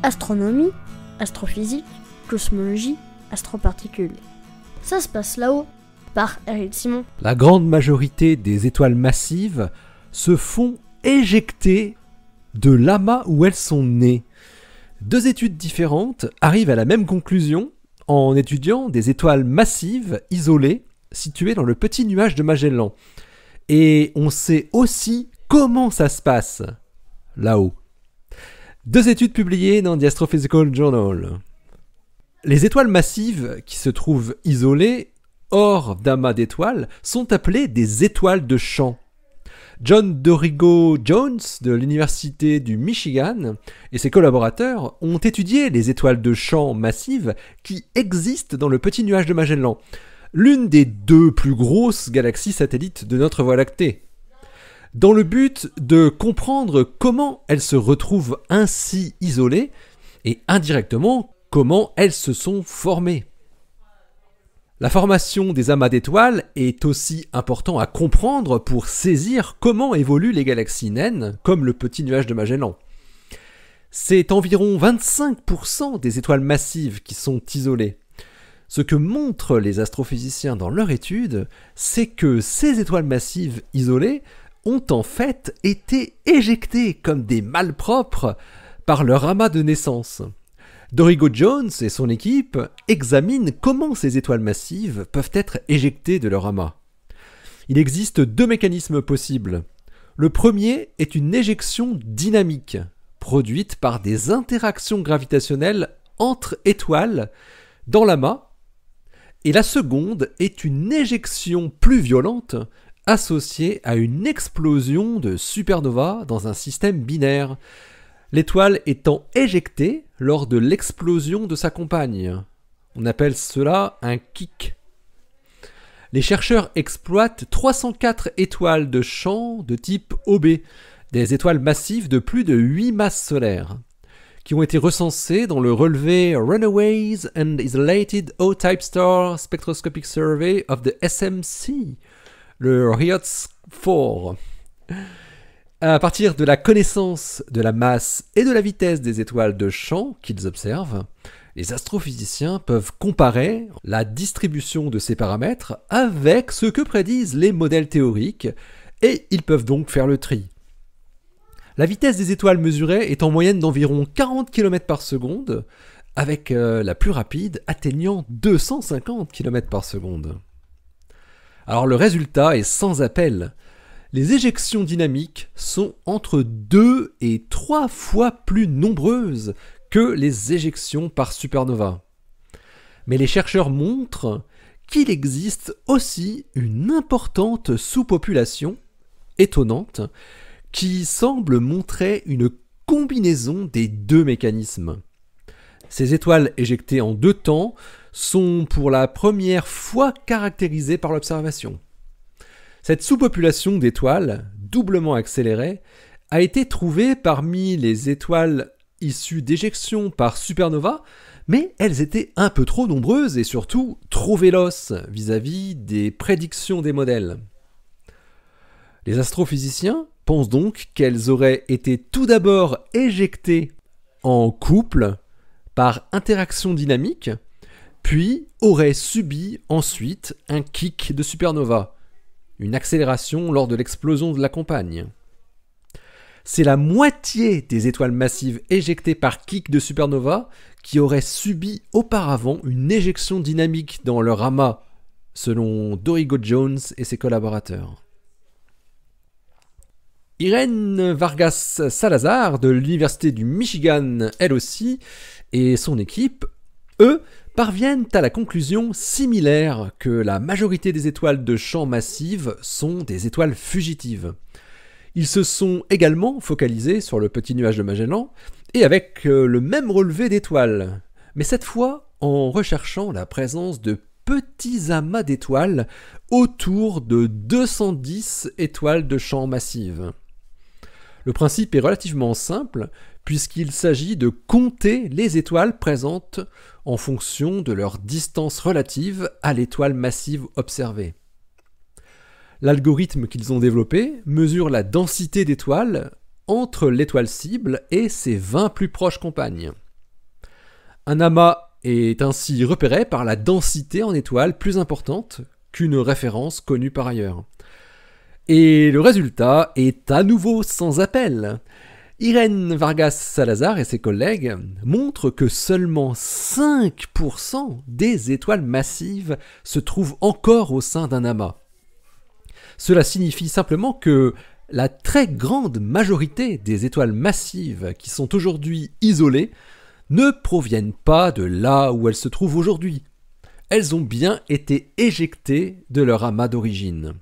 Astronomie, astrophysique, cosmologie, astroparticules. Ça se passe là-haut, par Eric Simon. La grande majorité des étoiles massives se font éjecter de l'amas où elles sont nées. Deux études différentes arrivent à la même conclusion en étudiant des étoiles massives isolées situées dans le petit nuage de Magellan. Et on sait aussi comment ça se passe là-haut. Deux études publiées dans The Astrophysical Journal. Les étoiles massives qui se trouvent isolées hors d'amas d'étoiles sont appelées des étoiles de champ. John Dorigo Jones de l'Université du Michigan et ses collaborateurs ont étudié les étoiles de champ massives qui existent dans le petit nuage de Magellan, l'une des deux plus grosses galaxies satellites de notre Voie lactée, dans le but de comprendre comment elles se retrouvent ainsi isolées et indirectement comment elles se sont formées. La formation des amas d'étoiles est aussi important à comprendre pour saisir comment évoluent les galaxies naines, comme le petit nuage de Magellan. C'est environ 25% des étoiles massives qui sont isolées. Ce que montrent les astrophysiciens dans leur étude, c'est que ces étoiles massives isolées ont en fait été éjectées comme des malpropres par leur amas de naissance. Dorigo Jones et son équipe examinent comment ces étoiles massives peuvent être éjectées de leur amas. Il existe deux mécanismes possibles. Le premier est une éjection dynamique, produite par des interactions gravitationnelles entre étoiles dans l'amas, et la seconde est une éjection plus violente associée à une explosion de supernova dans un système binaire, l'étoile étant éjectée lors de l'explosion de sa compagne. On appelle cela un kick. Les chercheurs exploitent 304 étoiles de champ de type OB, des étoiles massives de plus de 8 masses solaires, qui ont été recensées dans le relevé Runaways and Isolated O-Type Star Spectroscopic Survey of the SMC, le RIOTS 4. À partir de la connaissance de la masse et de la vitesse des étoiles de champ qu'ils observent, les astrophysiciens peuvent comparer la distribution de ces paramètres avec ce que prédisent les modèles théoriques et ils peuvent donc faire le tri. La vitesse des étoiles mesurée est en moyenne d'environ 40 km par seconde, avec la plus rapide atteignant 250 km par seconde. Alors le résultat est sans appel. Les éjections dynamiques sont entre 2 et 3 fois plus nombreuses que les éjections par supernova. Mais les chercheurs montrent qu'il existe aussi une importante sous-population étonnante qui semble montrer une combinaison des deux mécanismes. Ces étoiles éjectées en deux temps sont pour la première fois caractérisées par l'observation. Cette sous-population d'étoiles, doublement accélérée, a été trouvée parmi les étoiles issues d'éjections par supernova, mais elles étaient un peu trop nombreuses et surtout trop véloces vis-à-vis des prédictions des modèles. Les astrophysiciens pensent donc qu'elles auraient été tout d'abord éjectées en couple par interaction dynamique, puis auraient subi ensuite un kick de supernova, une accélération lors de l'explosion de la compagne. C'est la moitié des étoiles massives éjectées par kick de supernova qui auraient subi auparavant une éjection dynamique dans leur amas, selon Dorigo Jones et ses collaborateurs. Irene Vargas Salazar de l'Université du Michigan, elle aussi, et son équipe, eux, parviennent à la conclusion similaire que la majorité des étoiles de champ massives sont des étoiles fugitives. Ils se sont également focalisés sur le petit nuage de Magellan et avec le même relevé d'étoiles, mais cette fois en recherchant la présence de petits amas d'étoiles autour de 210 étoiles de champ massives. Le principe est relativement simple puisqu'il s'agit de compter les étoiles présentes en fonction de leur distance relative à l'étoile massive observée. L'algorithme qu'ils ont développé mesure la densité d'étoiles entre l'étoile cible et ses 20 plus proches compagnes. Un amas est ainsi repéré par la densité en étoiles plus importante qu'une référence connue par ailleurs. Et le résultat est à nouveau sans appel. Irene Vargas Salazar et ses collègues montrent que seulement 5% des étoiles massives se trouvent encore au sein d'un amas. Cela signifie simplement que la très grande majorité des étoiles massives qui sont aujourd'hui isolées ne proviennent pas de là où elles se trouvent aujourd'hui. Elles ont bien été éjectées de leur amas d'origine.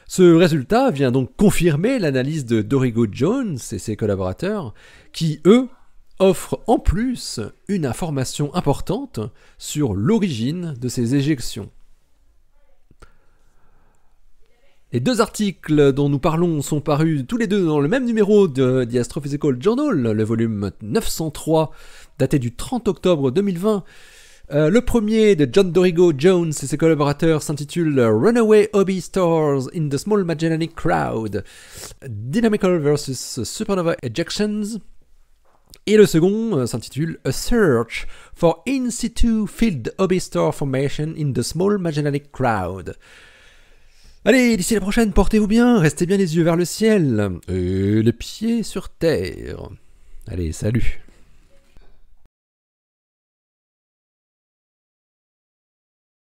Ce résultat vient donc confirmer l'analyse de Dorigo Jones et ses collaborateurs, qui, eux, offrent en plus une information importante sur l'origine de ces éjections. Les deux articles dont nous parlons sont parus tous les deux dans le même numéro de The Astrophysical Journal, le volume 903, daté du 30 octobre 2020. Le premier de John Dorigo Jones et ses collaborateurs s'intitule Runaway Hobby Stars in the Small Magellanic Cloud, Dynamical versus Supernova Ejections. Et le second s'intitule A Search for In Situ Field Hobby Star Formation in the Small Magellanic Cloud. Allez, d'ici la prochaine, portez-vous bien, restez bien les yeux vers le ciel et les pieds sur terre. Allez, salut.